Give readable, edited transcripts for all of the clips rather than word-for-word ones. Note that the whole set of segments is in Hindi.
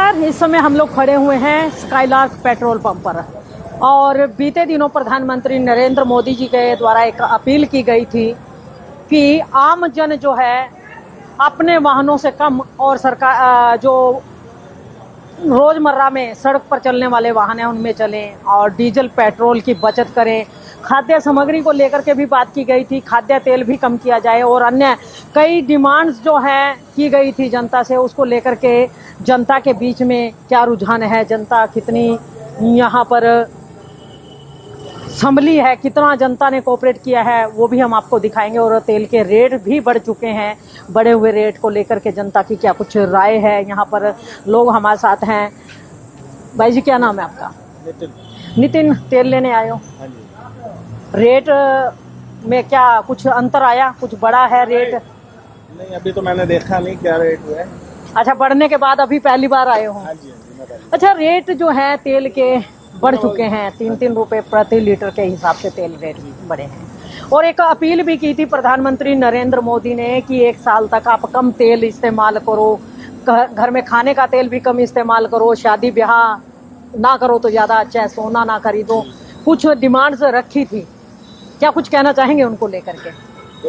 नमस्कार। इस समय हम लोग खड़े हुए हैं स्काईलार्क पेट्रोल पंप पर और बीते दिनों प्रधानमंत्री नरेंद्र मोदी जी के द्वारा एक अपील की गई थी कि आम जन जो है अपने वाहनों से कम और सरकार जो रोज़मर्रा में सड़क पर चलने वाले वाहन हैं उनमें चलें और डीजल पेट्रोल की बचत करें। खाद्य सामग्री को लेकर के भी बात की गई थी, खाद्य तेल भी कम किया जाए और अन्य कई डिमांड्स जो है की गई थी जनता से, उसको लेकर के जनता के बीच में क्या रुझान है, जनता कितनी यहाँ पर संभली है, कितना जनता ने कोऑपरेट किया है, वो भी हम आपको दिखाएंगे। और तेल के रेट भी बढ़ चुके हैं, बढ़े हुए रेट को लेकर के जनता की क्या कुछ राय है। यहाँ पर लोग हमारे साथ हैं। भाई जी, क्या नाम है आपका? नितिन। तेल लेने आए हो? हाँ जी। रेट में क्या कुछ अंतर आया, कुछ बढ़ा है रेट? नहीं, अभी तो मैंने देखा नहीं क्या रेट हुआ है। अच्छा, बढ़ने के बाद अभी पहली बार आए हो? हाँ जी, हाँ जी, मैं पहले। अच्छा, रेट जो है तेल के बढ़ चुके हैं, 3-3 रुपए प्रति लीटर के हिसाब से तेल रेट बढ़े हैं। और एक अपील भी की थी प्रधानमंत्री नरेंद्र मोदी ने कि 1 साल तक आप कम तेल इस्तेमाल करो, घर में खाने का तेल भी कम इस्तेमाल करो, शादी ब्याह ना करो तो ज़्यादा अच्छा है, सोना ना खरीदो। कुछ डिमांड्स रखी थी, क्या कुछ कहना चाहेंगे उनको लेकर के?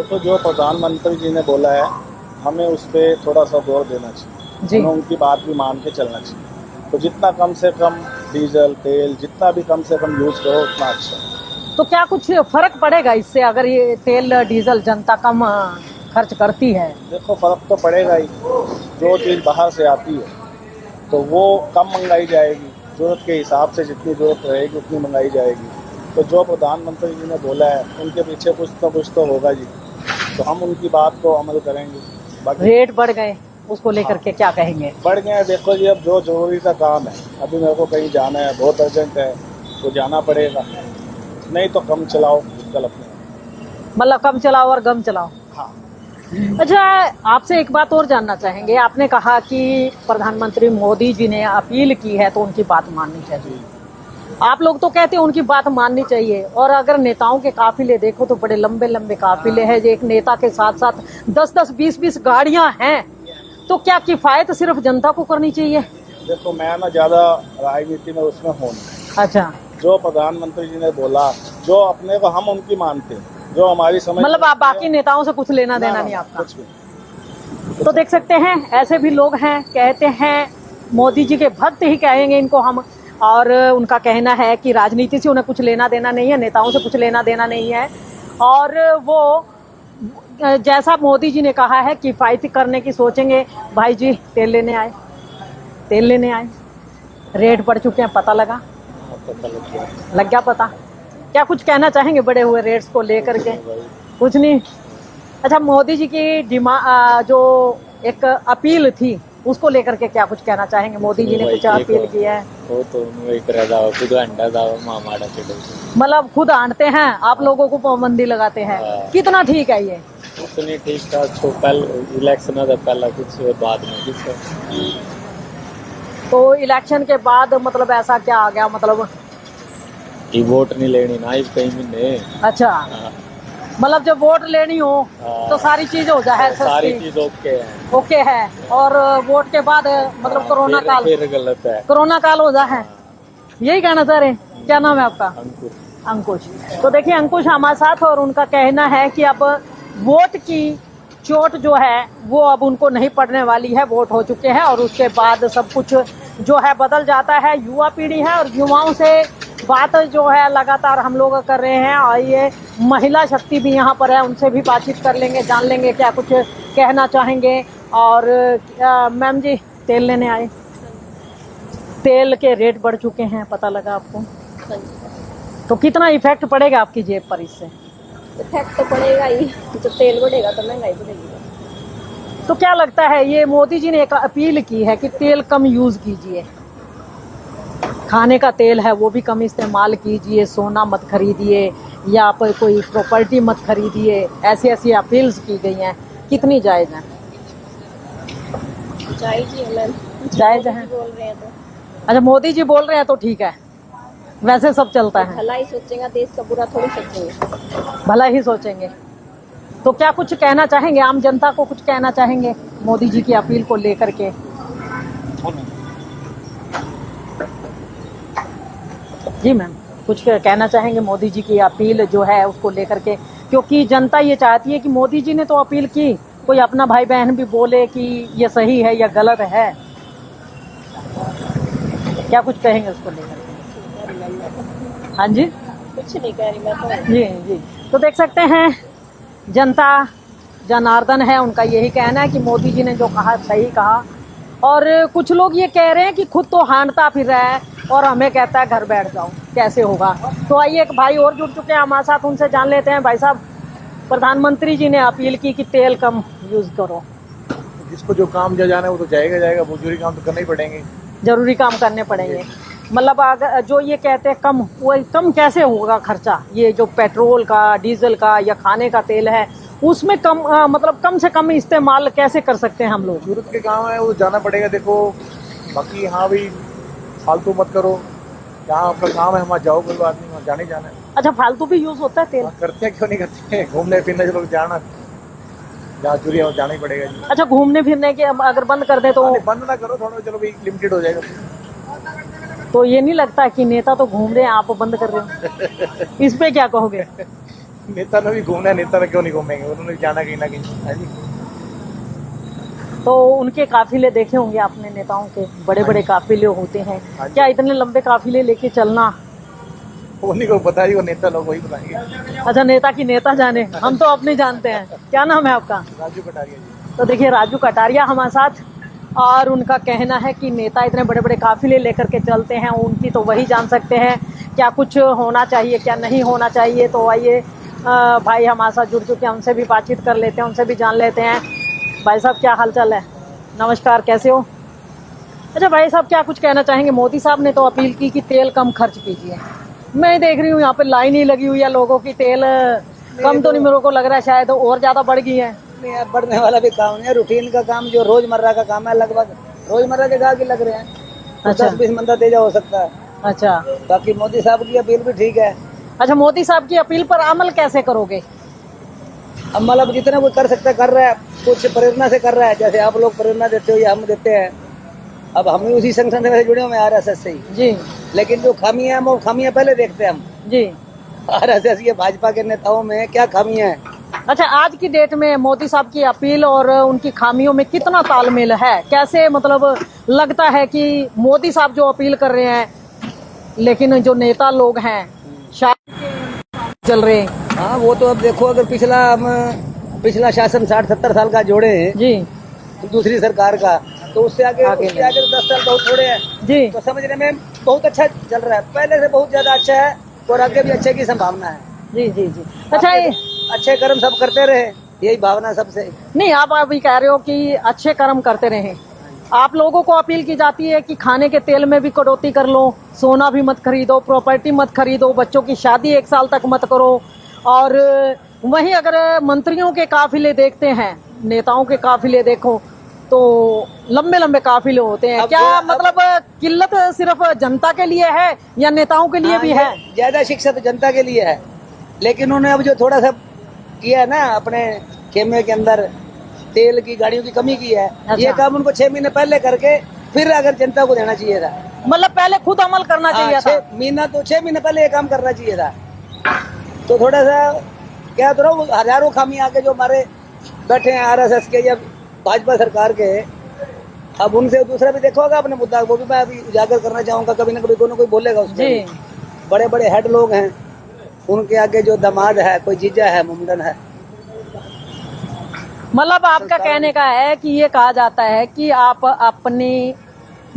तो जो प्रधानमंत्री जी ने बोला है, हमें उस पर थोड़ा सा जोर देना चाहिए जी। हमें उनकी बात भी मान के चलना चाहिए। तो जितना कम से कम डीजल तेल जितना भी कम से कम यूज़ करो उतना अच्छा। तो क्या कुछ फर्क पड़ेगा इससे अगर ये तेल डीजल जनता कम खर्च करती है? देखो, फर्क तो पड़ेगा ही। जो चीज़ बाहर से आती है तो वो कम मंगाई जाएगी, ज़रूरत के हिसाब से जितनी ज़रूरत रहेगी उतनी मंगाई जाएगी। तो जो प्रधानमंत्री जी ने बोला है उनके पीछे कुछ तो होगा जी, तो हम उनकी बात को अमल करेंगे। बाकी रेट बढ़ गए, उसको लेकर के क्या कहेंगे? बढ़ गए हैं। देखो जी, अब जो जरूरी का काम है, अभी मेरे को कहीं जाना है, बहुत अर्जेंट है तो जाना पड़ेगा, नहीं तो कम चलाओ कल अपने। मतलब कम चलाओ और गम चलाओ। हाँ। अच्छा, आपसे एक बात और जानना चाहेंगे। आपने कहा कि प्रधानमंत्री मोदी जी ने अपील की है तो उनकी बात माननी चाहिए। आप लोग तो कहते हैं उनकी बात माननी चाहिए, और अगर नेताओं के काफिले देखो तो बड़े लंबे लंबे काफिले हैं। जो एक नेता के साथ साथ 10-10, 20-20 गाड़ियां हैं, तो क्या किफायत सिर्फ जनता को करनी चाहिए? देखो, मैं ना ज्यादा राजनीति में उसमें हूँ। अच्छा, जो प्रधानमंत्री जी ने बोला, जो अपने को हम उनकी मानते हैं, जो हमारी समझ, मतलब आप बाकी नेताओं से कुछ लेना देना नहीं आपका? कुछ भी। तो देख सकते हैं, ऐसे भी लोग हैं, कहते हैं मोदी जी के भक्त ही कहेंगे इनको हम, और उनका कहना है कि राजनीति से उन्हें कुछ लेना देना नहीं है, नेताओं से कुछ लेना देना नहीं है। और वो जैसा मोदी जी ने कहा है किफ़ायती करने की सोचेंगे। भाई जी, तेल लेने आए, तेल लेने आए, रेट बढ़ चुके हैं, पता लगा? लग गया पता। क्या कुछ कहना चाहेंगे बड़े हुए रेट्स को लेकर के? कुछ नहीं। अच्छा, मोदी जी की जो एक अपील थी उसको लेकर के क्या कुछ कहना चाहेंगे? मोदी जी ने कुछ अपील की है? वो तो खुद अंडा दावा मामाड़ा के मतलब खुद आंटते हैं, आप लोगों को पाबंदी लगाते हैं। कितना ठीक है ये? उतनी ठीक था। तो कल इलेक्शन था, पहला कुछ बाद में कुछ। तो इलेक्शन के बाद मतलब ऐसा क्या आ गया? मतलब कि वोट नहीं लेनी ना इस कहीं महीने। अच्छा, मतलब जब वोट लेनी हो तो सारी चीज हो जाए, सारी चीज ओके है। और वोट के बाद मतलब कोरोना काल, फिर गलत है, कोरोना काल हो जाए, यही कहना चाह रहे हैं? क्या नाम है आपका? अंकुश। तो देखिए, अंकुश हमारे साथ, और उनका कहना है कि अब वोट की चोट जो है वो अब उनको नहीं पड़ने वाली है। वोट हो चुके हैं और उसके बाद सब कुछ जो है बदल जाता है। युवा पीढ़ी है और युवाओं से बात जो है लगातार हम लोग कर रहे हैं, और ये महिला शक्ति भी यहाँ पर है, उनसे भी बातचीत कर लेंगे, जान लेंगे क्या कुछ कहना चाहेंगे। और मैम जी, तेल लेने आए, तेल के रेट बढ़ चुके हैं, पता लगा आपको? तो कितना इफेक्ट पड़ेगा आपकी जेब पर इससे? इफेक्ट तो पड़ेगा ही, जब तेल बढ़ेगा तो महंगाई बढ़ेगी। तो क्या लगता है, ये मोदी जी ने एक अपील की है कि तेल कम यूज़ कीजिए, खाने का तेल है वो भी कम इस्तेमाल कीजिए, सोना मत खरीदिए या पर कोई प्रॉपर्टी मत खरीदिए, ऐसी ऐसी अपील्स की गई हैं, कितनी जायज़ हैं? जायज़ ही है मैम, जायज़ है। बोल रहे हैं तो। अच्छा, मोदी जी बोल रहे हैं तो ठीक है, वैसे सब चलता है। भला ही सोचेंगे, देश का बुरा थोड़ी सोचेंगे। भला ही सोचेंगे। तो क्या कुछ कहना चाहेंगे, आम जनता को कुछ कहना चाहेंगे मोदी जी की अपील को लेकर के? जी मैम, कुछ कहना चाहेंगे मोदी जी की अपील जो है उसको लेकर के, क्योंकि जनता ये चाहती है कि मोदी जी ने तो अपील की, कोई अपना भाई बहन भी बोले कि ये सही है या गलत है, क्या कुछ कहेंगे उसको लेकर के? हाँ जी कुछ नहीं कह रही मैं तो। जी जी, तो देख सकते हैं जनता जनार्दन है, उनका यही कहना है कि मोदी जी ने जो कहा सही कहा। और कुछ लोग ये कह रहे हैं कि खुद तो हांडता फिर रहा है और हमें कहता है घर बैठ जाओ, कैसे होगा। तो आइए एक भाई और जुड़ चुके हैं हमारे साथ, उनसे जान लेते हैं। भाई साहब, प्रधानमंत्री जी ने अपील की कि तेल कम यूज करो। जिसको जो काम जो जाना है वो तो जाएगा जाएगा, मजदूरी काम तो करना ही पड़ेंगे। जरूरी काम करने पड़ेंगे, मतलब अगर जो ये कहते हैं कम, वो कम कैसे होगा खर्चा? ये जो पेट्रोल का, डीजल का या खाने का तेल है उसमें कम मतलब कम से कम इस्तेमाल कैसे कर सकते हैं हम लोग? जरूरत के काम है वो जाना पड़ेगा। देखो बाकी यहाँ भी फालतू मत करो, जहाँ आपका काम है वहाँ जाओ, कोई बात नहीं, वहाँ जाने ही जाना है। अच्छा, फालतू भी यूज होता है तेल? करते हैं, क्यों नहीं करते हैं, घूमने फिरने चलो जाना, जहाँ जरूरी है वो जाना ही पड़ेगा जी। अच्छा, घूमने फिरने के अगर बंद कर दे तो? बंद ना करो थोड़ा, चलो भाई लिमिटेड हो जाएगा। तो ये नहीं लगता कि नेता तो घूम रहे हैं, आप बंद कर रहे हो? इस पे क्या कहोगे? नेता ने भी घूमना है, नेता ने क्यों नहीं घूमेंगे, उन्होंने जाना कहीं ना कहीं है जी। तो उनके काफिले देखे होंगे आपने, नेताओं के बड़े बड़े काफिले होते हैं, हाँ जी। क्या इतने लंबे काफिले लेके चलना? वो नहीं को पता ही, वो नेता लोग वही बताएंगे। अच्छा, नेता की नेता जाने, हम तो अपने जानते हैं। क्या नाम है आपका? राजू कटारिया जी। तो देखिए राजू कटारिया हमारे साथ, और उनका कहना है कि नेता इतने बड़े बड़े काफिले लेकर के चलते हैं, उनकी तो वही जान सकते हैं क्या कुछ होना चाहिए क्या नहीं होना चाहिए। तो आइए भाई हमारे साथ जुड़ चुके हैं, उनसे भी बातचीत कर लेते हैं, उनसे भी जान लेते हैं। भाई साहब, क्या हालचाल है? नमस्कार, कैसे हो? अच्छा भाई साहब, क्या कुछ कहना चाहेंगे? मोदी साहब ने तो अपील की कि तेल कम खर्च कीजिए। मैं देख रही हूँ यहाँ पे लाइन ही लगी हुई है लोगों की, तेल कम तो नहीं, मेरे को लग रहा है शायद और ज्यादा बढ़ गई है। नहीं यार, बढ़ने वाला भी काम नहीं है, रूटीन का काम जो रोजमर्रा का काम है, लगभग रोजमर्रा के गाहक ही लग रहे हैं। तो अच्छा। 10-20 मंदा तेजा हो सकता है। अच्छा बाकी मोदी साहब की अपील भी ठीक है। अच्छा, मोदी साहब की अपील पर अमल कैसे करोगे? अब मतलब जितना कोई कर सकता है कर रहा है, कुछ प्रेरणा से कर रहा है, जैसे आप लोग प्रेरणा देते हो या हम देते हैं। अब हम भी उसी संगठन से जुड़े हुए हैं, RSS से ही। जी लेकिन जो खामियां हैं वो खामियां पहले देखते हैं हम। जी। RSS के भाजपा के नेताओं में क्या खामियां हैं। अच्छा, आज की डेट में मोदी साहब की अपील और उनकी खामियों में कितना तालमेल है? कैसे मतलब लगता है कि मोदी साहब जो अपील कर रहे हैं, लेकिन जो नेता लोग हैं शायद चल रहे हैं? हाँ, वो तो अब देखो, अगर पिछला शासन 60-70 साल का जोड़े जी दूसरी सरकार का, तो उससे आगे तो 10 साल बहुत थोड़े हैं जी। तो समझने में बहुत अच्छा चल रहा है, पहले से बहुत ज्यादा अच्छा है और आगे भी अच्छे की संभावना है। जी जी जी। अच्छा, अच्छे कर्म सब करते रहे, यही भावना सबसे। नहीं, आप अभी कह रहे हो कि अच्छे कर्म करते रहें, आप लोगों को अपील की जाती है कि खाने के तेल में भी कटौती कर लो, सोना भी मत खरीदो, प्रॉपर्टी मत खरीदो, बच्चों की शादी 1 साल तक मत करो। और वहीं अगर मंत्रियों के काफिले देखते हैं, नेताओं के काफिले देखो तो लंबे लंबे काफिले होते हैं। क्या मतलब किल्लत सिर्फ जनता के लिए है या नेताओं के लिए भी है? ज्यादा शिक्षा तो जनता के लिए है, लेकिन उन्होंने अब जो थोड़ा सा किया है ना, अपने खेमे के अंदर तेल की गाड़ियों की कमी की है। अच्छा। ये काम उनको 6 महीने पहले करके फिर अगर जनता को देना चाहिए था। मतलब पहले खुद अमल करना चाहिए था। 6 महीने पहले ये काम करना चाहिए था। तो थोड़ा सा क्या तो रहा, हजारों खामी आके जो हमारे बैठे हैं RSS के या भाजपा सरकार के, अब उनसे दूसरा भी देखो होगा अपने मुद्दा, वो भी मैं अभी उजागर करना चाहूंगा। कभी ना कभी कोई ना कोई बोलेगा उसमें। बड़े बड़े हेड लोग हैं, उनके आगे जो दामाद है, कोई जीजा है, मुमडन है। मतलब आपका कहने का है कि ये कहा जाता है कि आप अपनी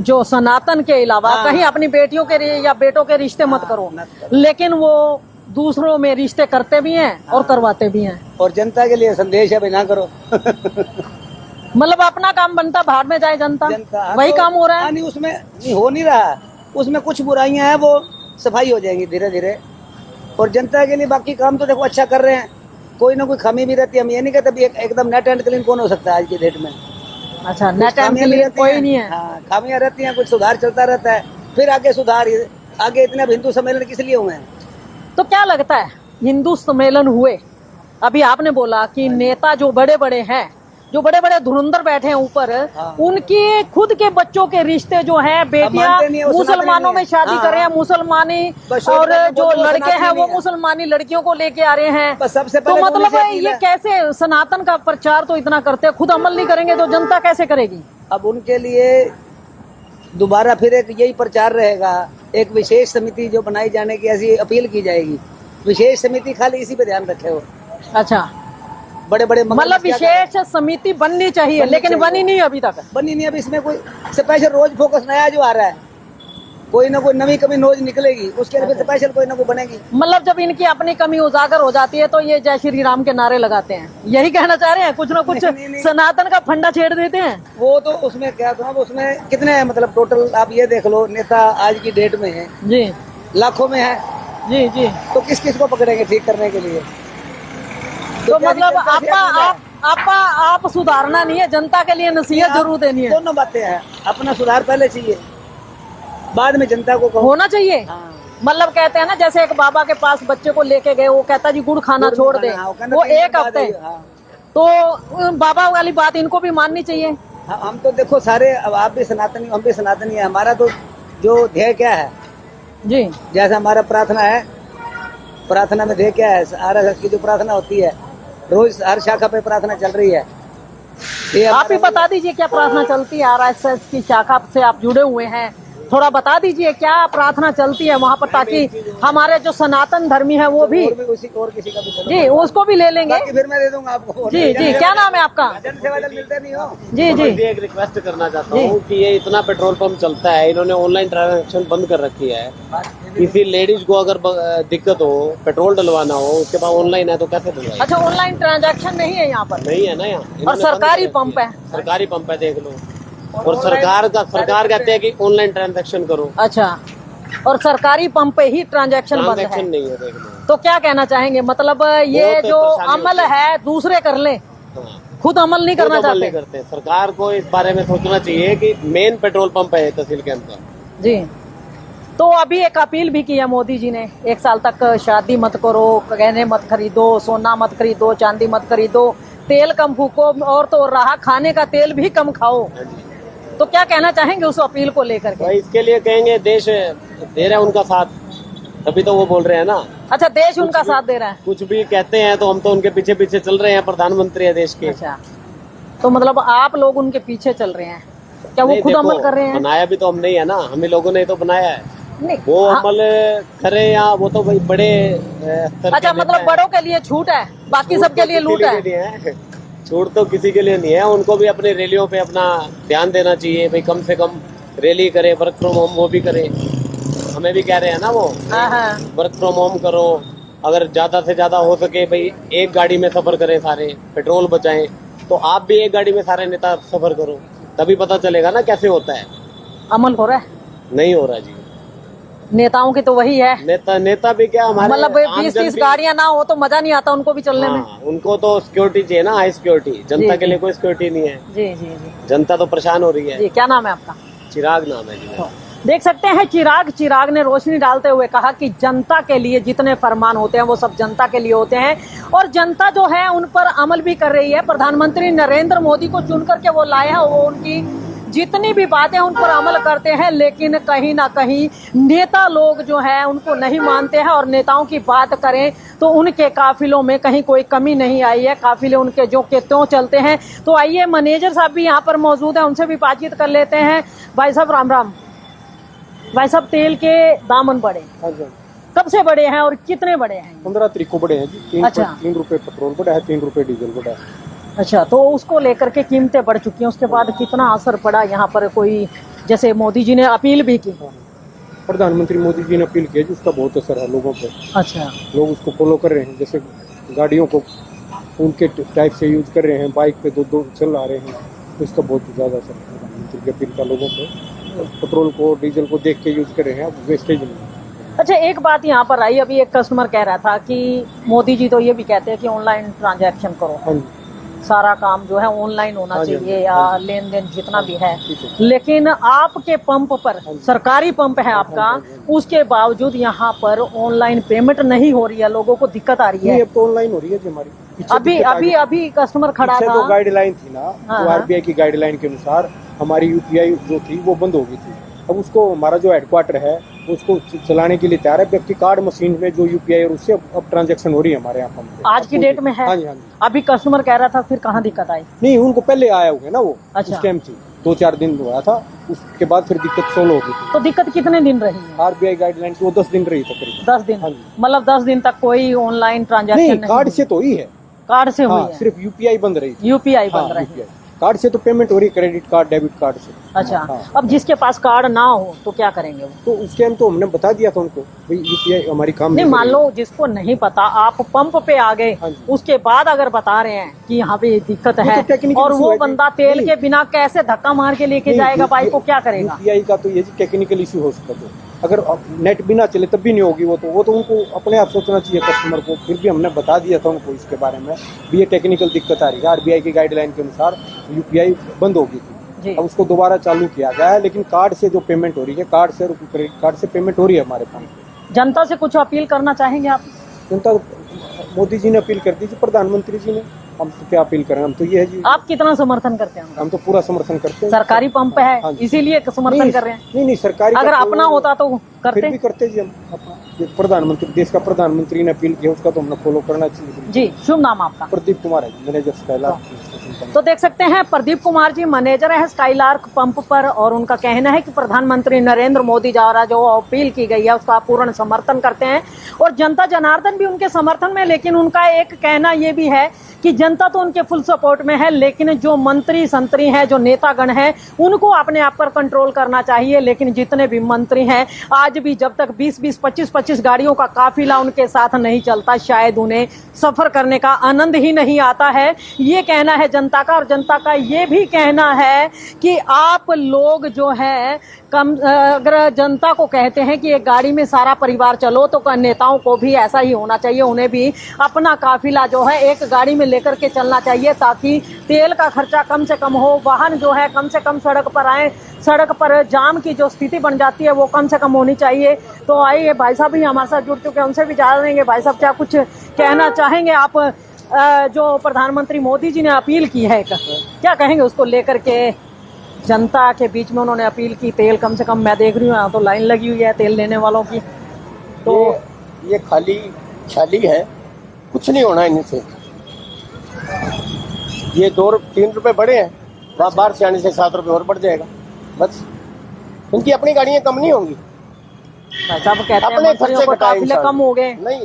जो सनातन के अलावा कहीं अपनी बेटियों के या बेटों के रिश्ते मत करो, लेकिन वो दूसरों में रिश्ते करते भी हैं और करवाते भी हैं। और जनता के लिए संदेश है भाई, ना करो। मतलब अपना काम बनता, बाहर में जाए जनता, वही तो, काम हो रहा है। नहीं, उसमें नहीं हो नहीं रहा, उसमें कुछ बुराइयां हैं, वो सफाई हो जाएंगी धीरे धीरे। और जनता के लिए बाकी काम तो देखो अच्छा कर रहे हैं, कोई ना कोई खामी भी रहती है। हम ये नहीं कहते एकदम नेट एंड क्लीन कौन हो सकता है आज की डेट में। अच्छा, नेट एंड क्लीन कोई नहीं है। हाँ, खामियां रहती हैं, कुछ सुधार चलता रहता है, फिर आगे सुधार। आगे इतने हिंदू सम्मेलन किस लिए हुए हैं? तो क्या लगता है, हिंदू सम्मेलन हुए, अभी आपने बोला कि नेता जो बड़े बड़े हैं जो बड़े बड़े धुरंधर बैठे हैं ऊपर, हाँ। उनके खुद के बच्चों के रिश्ते जो हैं, मानते नहीं है, बेटियां वो मुसलमानों में शादी हाँ। कर रहे हैं, मुसलमानी, बस और शोध जो करके लड़के हैं वो नहीं है। मुसलमानी लड़कियों को लेके आ रहे हैं। बस सबसे तो पहले मतलब उन्हीं से अपील ये है। कैसे सनातन का प्रचार तो इतना करते हैं, खुद अमल नहीं करेंगे तो जनता कैसे करेगी? अब उनके लिए दोबारा फिर एक यही प्रचार रहेगा, एक विशेष समिति जो बनाई जाने की ऐसी अपील की जाएगी। विशेष समिति खाली इसी पे ध्यान रखे हो, अच्छा, बड़े बड़े मतलब विशेष समिति बननी चाहिए, लेकिन बनी नहीं अभी तक। बनी नहीं। अब इसमें कोई स्पेशल रोज फोकस नया जो आ रहा है, कोई ना कोई नवी कमी रोज निकलेगी, उसके लिए स्पेशल कोई ना कोई बनेगी। मतलब जब इनकी अपनी कमी उजागर हो जाती है तो ये जय श्री राम के नारे लगाते हैं, यही कहना चाह रहे हैं? कुछ ना कुछ नहीं। सनातन का फंडा छेड़ देते हैं। वो तो उसमें क्या कहूँ, उसमें कितने हैं, मतलब टोटल आप ये देख लो, नेता आज की डेट में है जी लाखों में है, जी जी। तो किस किस को पकड़ेंगे ठीक करने के लिए? तो क्या मतलब जनता से आप सुधारना नहीं है, जनता के लिए नसीहत जरूर देनी है। दोनों बातें हैं, अपना सुधार पहले चाहिए, बाद में जनता को कहो। होना चाहिए। हाँ। मतलब कहते हैं ना, जैसे एक बाबा के पास बच्चे को लेके गए, वो कहता जी गुड़ खाना छोड़ दे, हाँ, कहना वो 3 दिन एक बाद हफ्ते। आई, हाँ। तो बाबा वाली बात इनको भी माननी चाहिए। हाँ, हम तो देखो सारे, अब आप भी सनातनी, हम भी सनातनी है। हमारा तो जो ध्येय क्या है, जी जैसा हमारा प्रार्थना है, प्रार्थना में ध्येय क्या है, RSS की जो प्रार्थना होती है, रोज हर शाखा पे प्रार्थना चल रही है। ये आप ही हमारा- बता दीजिए क्या प्रार्थना चलती है? RSS की शाखा से आप जुड़े हुए हैं, थोड़ा बता दीजिए क्या प्रार्थना चलती है वहाँ पर, ताकि हमारे जो सनातन धर्मी है वो भी, और भी उसी और किसी का भी चलो। जी उसको भी ले लेंगे। बाकी फिर मैं दे दूंगा आपको। जी जी, क्या नाम है आपका? जन सेवा दल मिलते नहीं हो। जी जी मैं एक रिक्वेस्ट करना चाहता जी। हूँ कि ये इतना पेट्रोल पंप चलता है, इन्होंने ऑनलाइन ट्रांजैक्शन बंद कर रखी है। किसी लेडीज को अगर दिक्कत हो, पेट्रोल डलवाना हो, उसके बाद ऑनलाइन है तो कैसे डलवाए? अच्छा, ऑनलाइन ट्रांजैक्शन नहीं है यहाँ पर? नहीं है ना यहाँ, और इन्होंने सरकारी बंद कर पंप रखी है? सरकारी पंप है, देख लो। और सरकार कहते हैं कि ऑनलाइन ट्रांजैक्शन करो, अच्छा, और सरकारी पंप पे ही ट्रांजैक्शन बंद ट्रांजैक्शन है? नहीं है, देख लो। तो क्या कहना चाहेंगे, मतलब ये बहुत जो परेशानी अमल होती है दूसरे कर ले, हाँ। खुद अमल नहीं करना खुद अमल नहीं चाहते? करते। सरकार को इस बारे में सोचना चाहिए कि मेन पेट्रोल पंप है तहसील के अंदर। जी। तो अभी एक अपील भी की है मोदी जी ने, 1 साल तक शादी मत करो, गहने मत खरीदो, सोना मत खरीदो, चांदी मत खरीदो, तेल कम फूको, और तो रहा खाने का तेल भी कम खाओ। तो क्या कहना चाहेंगे उस अपील को लेकर के? भाई इसके लिए कहेंगे देश दे रहा है उनका साथ, तभी तो वो बोल रहे हैं ना। अच्छा, देश उनका साथ दे रहा है? कुछ भी कहते हैं तो हम तो उनके पीछे पीछे चल रहे हैं, प्रधानमंत्री है देश के। अच्छा, तो मतलब आप लोग उनके पीछे चल रहे हैं, क्या वो नहीं, खुद देखो, अमल कर रहे हैं? बनाया भी तो हम नहीं है ना, हम ही लोगों ने तो बनाया है। नहीं, वो हाँ। अमल करे या वो तो भाई बड़े स्तर अच्छा, के मतलब नेता हैं। बड़ों के लिए छूट है, बाकी छूट सबके तो लिए किसी लूट के है? लिए नहीं है। छूट तो किसी के लिए नहीं है, उनको भी अपनी रैलियों पे अपना ध्यान देना चाहिए भाई, कम से कम रैली करे, वर्क फ्रॉम होम वो भी करे। हमें भी कह रहे हैं ना वो, हाँ हाँ। वर्क फ्रॉम होम करो, अगर ज्यादा से ज्यादा हो सके भाई एक गाड़ी में सफर करें सारे, पेट्रोल बचाएं। तो आप भी एक गाड़ी में सारे नेता सफर करो, तभी पता चलेगा ना कैसे होता है। अमल हो रहा है? नहीं हो रहा जी। नेताओं की तो वही है, नेता भी क्या, हमारे मतलब आम 20-30 जन भी- गाड़ियां ना हो तो मजा नहीं आता उनको भी चलने में। हाँ, उनको तो सिक्योरिटी चाहिए ना, हाई सिक्योरिटी। जनता जी, के लिए कोई सिक्योरिटी नहीं है, जी जी जी जनता तो परेशान हो रही है। जी। क्या नाम है आपका? चिराग नाम है जी मेरा। देख सकते हैं चिराग ने रोशनी डालते हुए कहा कि जनता के लिए जितने फरमान होते हैं वो सब जनता के लिए होते हैं, और जनता जो है उन पर अमल भी कर रही है। प्रधानमंत्री नरेंद्र मोदी को चुन करके वो लाए हैं, वो उनकी जितनी भी बातें उन पर अमल करते हैं, लेकिन कहीं ना कहीं नेता लोग जो है उनको नहीं मानते हैं। और नेताओं की बात करें तो उनके काफिलों में कहीं कोई कमी नहीं आई है, काफिले उनके जो के त्यों चलते हैं। तो आइए, मैनेजर साहब भी यहाँ पर मौजूद हैं, उनसे भी बातचीत कर लेते हैं। भाई साहब राम राम। भाई साहब, तेल के दामन बढ़े, कब से बढ़े हैं और कितने बढ़े हैं? 15 तारीख को बढ़े हैं जी। अच्छा। 3 रुपए पेट्रोल बढ़ा है, 3 रुपए डीजल बढ़ा है। अच्छा, तो उसको लेकर के कीमतें बढ़ चुकी हैं, उसके बाद कितना असर पड़ा यहाँ पर? कोई जैसे मोदी जी ने अपील भी की। प्रधानमंत्री मोदी जी ने अपील की है जी, उसका बहुत असर है लोगों पे। अच्छा, लोग उसको फॉलो कर रहे हैं, जैसे गाड़ियों को उनके टाइप से यूज कर रहे हैं, बाइक पे दो चल आ रहे हैं, तो इसका बहुत ज़्यादा असर है प्रधानमंत्री की अपील का लोगों पे। पेट्रोल को डीजल को देख के यूज कर रहे हैं, अब वेस्टेज नहीं। अच्छा, एक बात यहाँ पर आई, अभी एक कस्टमर कह रहा था कि मोदी जी तो ये भी कहते हैं कि ऑनलाइन ट्रांजैक्शन करो, हाँ जी, सारा काम जो है ऑनलाइन होना हाँ जी, चाहिए, हाँ या जी। लेन देन जितना भी है। ठीक है। लेकिन आपके पंप पर, सरकारी पंप है आपका, उसके बावजूद यहाँ पर ऑनलाइन पेमेंट नहीं हो रही है, लोगों को दिक्कत आ रही नहीं, है। अब तो ऑनलाइन हो रही है जी हमारी। अभी कस्टमर खड़ा पीछे था। तो गाइडलाइन थी ना, हाँ, तो आरबीआई की गाइडलाइन के अनुसार हमारी यूपीआई जो थी वो बंद हो गई थी। अब उसको हमारा जो हेडक्वार्टर है उसको चलाने के लिए तैयार है। व्यक्ति कार्ड मशीन में जो यूपीआई और उससे अब ट्रांजैक्शन हो रही है हमारे यहाँ पंप पे। आज की डेट में है। हाँ जी, हाँ जी। अभी कस्टमर कह रहा था, फिर कहाँ दिक्कत आई? नहीं, उनको पहले आया हुआ है ना वो। अच्छा। उस टाइम थी 2-4 दिन हुआ था, उसके बाद फिर दिक्कत सोल्व हो गई थी। तो दिक्कत कितने दिन रही है? आरबीआई गाइडलाइन वो 10 दिन रही तकरीबन। 10 दिन? हाँ जी। मतलब 10 दिन तक कोई ऑनलाइन ट्रांजैक्शन नहीं, कार्ड से तो ही है। कार्ड से हुई हाँ, है, सिर्फ यूपीआई बंद रही थी। यूपीआई हाँ, बंद रही है। UPI कार्ड से तो पेमेंट हो रही है, क्रेडिट कार्ड, डेबिट कार्ड से। अच्छा। हाँ। अब जिसके पास कार्ड ना हो तो क्या करेंगे वो? तो उस टाइम तो हमने बता दिया था उनको भाई यूपीआई हमारी काम नहीं, कर मान रही लो जिसको नहीं पता, आप पंप पे आ गए, हाँ जी। उसके बाद अगर बता रहे हैं कि यहाँ पे दिक्कत ये है, तो technical और issue वो है जी। बंदा तेल नहीं। के बिना कैसे धक्का मार के लेके नहीं, जाएगा बाइक ये- को, क्या करेगा? यूपीआई का तो ये टेक्निकल इशू हो सकता है। अगर नेट बिना चले तब भी नहीं होगी वो तो उनको अपने आप सोचना चाहिए कस्टमर को। फिर भी हमने बता दिया था उनको इसके बारे में भी, ये टेक्निकल दिक्कत आ रही है। आरबीआई की गाइडलाइन के अनुसार यूपीआई बंद हो गई जी। थी, अब उसको दोबारा चालू किया गया है। लेकिन कार्ड से जो पेमेंट हो रही है, कार्ड से और क्रेडिट कार्ड से पेमेंट हो रही है हमारे पास। जनता से कुछ अपील करना चाहेंगे आप? जनता मोदी जी ने अपील कर दी थी, प्रधानमंत्री जी ने। हम तो क्या अपील करें, हम तो ये है जी, आप कितना समर्थन करते हैं उनका? हम तो पूरा समर्थन करते हैं। सरकारी पंप है हाँ जी। इसीलिए समर्थन नहीं, कर रहे हैं? नहीं सरकारी अगर का तो- अपना होता तो फिर करते? भी करते जी हम अपना। ये प्रधानमंत्री, देश का प्रधानमंत्री ने अपील किया, उसका तो हमने फॉलो करना चाहिए। जी, शुभ नाम आपका? प्रदीप कुमार है, मैनेजर स्काईलार्क। तो देख सकते हैं प्रदीप कुमार जी मैनेजर है स्काईलार्क पंप पर, और उनका कहना है कि प्रधानमंत्री नरेंद्र मोदी द्वारा जो अपील की गई है उसका पूर्ण समर्थन करते हैं, और जनता जनार्दन भी उनके समर्थन में। लेकिन उनका एक कहना ये भी है कि जनता तो उनके फुल सपोर्ट में है, लेकिन जो मंत्री संतरी हैं, जो नेतागण हैं, उनको अपने आप पर कंट्रोल करना चाहिए। लेकिन जितने भी मंत्री हैं, आज भी जब तक 20-20, 25-25 गाड़ियों का काफिला उनके साथ नहीं चलता, शायद उन्हें सफर करने का आनंद ही नहीं आता है। ये कहना है जनता का। और जनता का ये भी कहना है कि आप लोग जो है अगर जनता को कहते हैं कि एक गाड़ी में सारा परिवार चलो, तो नेताओं को भी ऐसा ही होना चाहिए। उन्हें भी अपना काफिला जो है एक गाड़ी में लेकर के चलना चाहिए, ताकि तेल का खर्चा कम से कम हो, वाहन जो है कम से कम सड़क पर आए, सड़क पर जाम की जो स्थिति बन जाती है वो कम से कम होनी चाहिए। तो आइए, भाई साहब भी हमारे साथ जुड़ चुके हैं, उनसे भी जान लेंगे। भाई साहब, क्या कुछ कहना चाहेंगे आप? जो प्रधानमंत्री मोदी जी ने अपील की है, क्या कहेंगे उसको लेकर के? जनता के बीच में उन्होंने अपील की, तेल कम से कम, मैं देख रही हूँ यहाँ तो लाइन लगी हुई है तेल लेने वालों की। तो ये खाली है, कुछ नहीं होना इनसे। ये 2-3 रुपए बढ़े हैं, वहाँ बाहर से आने से 7 रुपए और बढ़ जाएगा, बस। उनकी अपनी गाड़ियाँ कम नहीं होंगी, भाई साहब कहते हैं अपने मंत्रियों खर्चे को घटाए काफिले इंसान। कम हो गए। नहीं,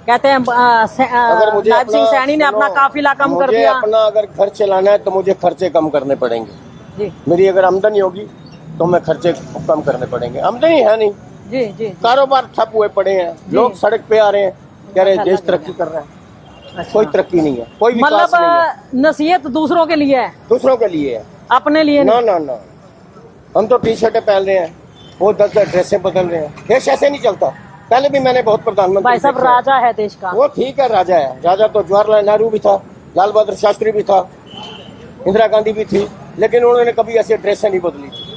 कहते हैं अगर मुझे नायब सिंह सैनी ने अपना काफिला कम कर मुझे दिया। अपना अगर घर चलाना है तो मुझे खर्चे कम करने पड़ेंगे। जी मेरी अगर आमदनी होगी तो मैं खर्चे कम करने पड़ेंगे। आमदनी है नहीं, जी जी। कारोबार ठप हुए पड़े हैं, लोग सड़क पे आ रहे हैं, कह रहे हैं देश तरक्की कर रहा है। अच्छा। कोई तरक्की नहीं है, कोई विकास नहीं है। मतलब नसीहत दूसरों के लिए है, दूसरों के लिए है, अपने लिए ना नहीं। ना ना। हम तो टी शर्टें पहन रहे हैं, वो 10-10 ड्रेसें बदल रहे हैं। देश ऐसे नहीं चलता। पहले भी मैंने बहुत प्रधानमंत्री भाई साहब देखे हैं। राजा है देश का। वो ठीक है, राजा है। राजा तो जवाहरलाल नेहरू भी था, लाल बहादुर शास्त्री भी था, इंदिरा गांधी भी थी, लेकिन उन्होंने कभी ऐसे ड्रेसें नहीं बदली थी।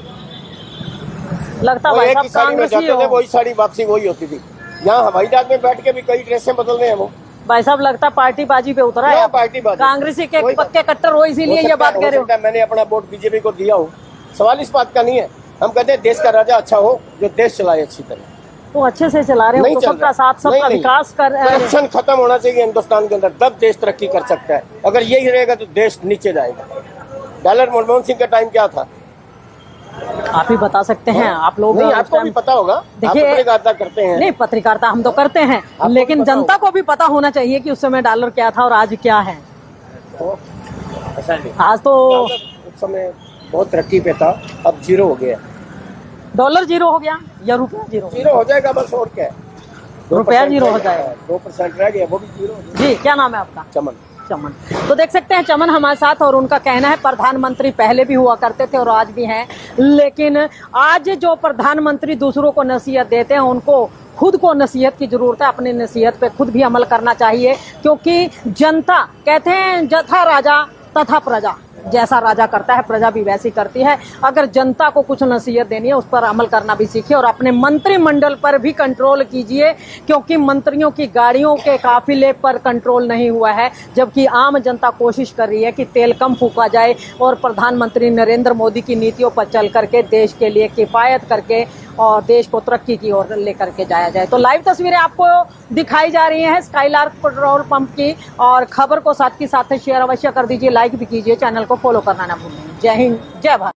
लगता वो भाई एक साहब ही साड़ी में कांग्रेसी जाते थे, हो। वही साड़ी वापसी वही होती थी। यहाँ हवाई जहाज में बैठ के भी कई ड्रेसें बदल रहे हैं वो। भाई साहब लगता पार्टी बाजी पे उतरा है। हाँ, पार्टीबाजी। कांग्रेसी के वही पक्के कट्टर हो, इसीलिए ये बात कह रहे हो। मैंने अपना वोट बीजेपी को दिया हो, सवाल इस बात का नहीं है। हम कहते हैं देश का राजा अच्छा हो, जो देश चलाए अच्छी तरह। तो अच्छे से चला रहे हो, नहीं तो चल सबका रहा। साथ, सबका नहीं, विकास कर करप्शन खत्म होना चाहिए हिंदुस्तान के अंदर, तब देश तरक्की कर सकता है। अगर यही रहेगा तो देश नीचे जाएगा। डॉलर मनमोहन सिंह का टाइम क्या था? आप ही बता सकते हैं, आप लोग नहीं, उस आपको भी टाइम- पता होगा, आप देखिए- पत्रकारिता करते हैं। नहीं, पत्रकारिता हम तो करते हैं, आपको लेकिन भी पता जनता को भी पता होना चाहिए कि उस समय डॉलर क्या था और आज क्या है। तो ऐसा नहीं, आज तो उस समय बहुत तरक्की पे था, अब जीरो हो गया। डॉलर जीरो हो गया या रुपया जीरो? जीरो हो जाएगा बस, और क्या है। रुपया जीरो हो जाएगा। 2% रह गया, वो भी जीरो हो जाएगा। जी, क्या नाम है आपका? चमन। चमन। तो देख सकते हैं चमन हमारे साथ, और उनका कहना है प्रधानमंत्री पहले भी हुआ करते थे और आज भी हैं, लेकिन आज जो प्रधानमंत्री दूसरों को नसीहत देते हैं, उनको खुद को नसीहत की जरूरत है। अपनी नसीहत पे खुद भी अमल करना चाहिए, क्योंकि जनता कहते हैं जथा राजा तथा प्रजा। जैसा राजा करता है प्रजा भी वैसी करती है। अगर जनता को कुछ नसीहत देनी है उस पर अमल करना भी सीखिए और अपने मंत्रिमंडल पर भी कंट्रोल कीजिए, क्योंकि मंत्रियों की गाड़ियों के काफिले पर कंट्रोल नहीं हुआ है, जबकि आम जनता कोशिश कर रही है कि तेल कम फूका जाए और प्रधानमंत्री नरेंद्र मोदी की नीतियों पर चल करके देश के लिए किफायत करके और देश को तरक्की की ओर लेकर के जाया जाए। तो लाइव तस्वीरें आपको दिखाई जा रही हैं स्काईलार्क पेट्रोल पंप की, और खबर को साथ ही साथ शेयर अवश्य कर दीजिए, लाइक भी कीजिए, चैनल को फॉलो करना ना भूलें। जय हिंद, जय भारत।